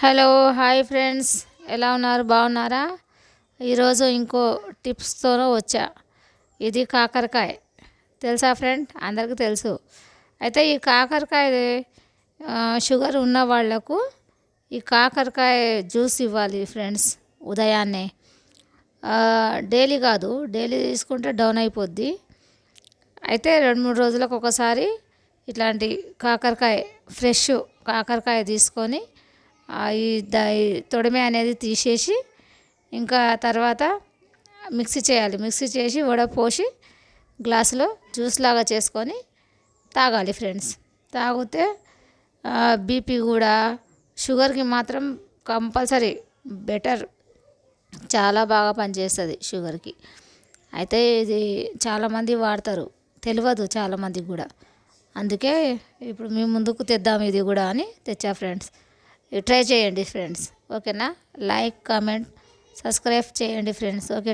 Hello hi friends, ఎలా ఉన్నారు? బాగున్నారా? ఈరోజు ఇంకో టిప్స్తోనూ వచ్చా. ఇది కాకరకాయ. తెలుసా ఫ్రెండ్? అందరికీ తెలుసు. అయితే ఈ కాకరకాయ షుగర్ ఉన్న వాళ్లకు ఈ కాకరకాయ జ్యూస్ ఇవ్వాలి ఫ్రెండ్స్. ఉదయాన్నే డైలీ కాదు, డైలీ తీసుకుంటే డౌన్ అయిపోద్ది. అయితే 2-3 రోజులకు ఒకసారి ఇట్లాంటి కాకరకాయ, ఫ్రెష్ కాకరకాయ తీసుకొని ఈ తొడిమె అనేది తీసేసి, ఇంకా తర్వాత మిక్సీ చేయాలి. మిక్సీ చేసి వడపోసి గ్లాసులో జ్యూస్ లాగా చేసుకొని తాగాలి ఫ్రెండ్స్. తాగితే బీపీ కూడా, షుగర్కి మాత్రం కంపల్సరీ బెటర్, చాలా బాగా పనిచేస్తుంది షుగర్కి. అయితే ఇది చాలామంది వాడతారు, తెలియదు చాలామందికి కూడా. అందుకే ఇప్పుడు మీ ముందుకు తెద్దాం ఇది కూడా అని తెచ్చా ఫ్రెండ్స్. ట్రై చేయండి ఫ్రెండ్స్, ఓకేనా? లైక్, కామెంట్, సబ్స్క్రైబ్ చేయండి ఫ్రెండ్స్, ఓకే.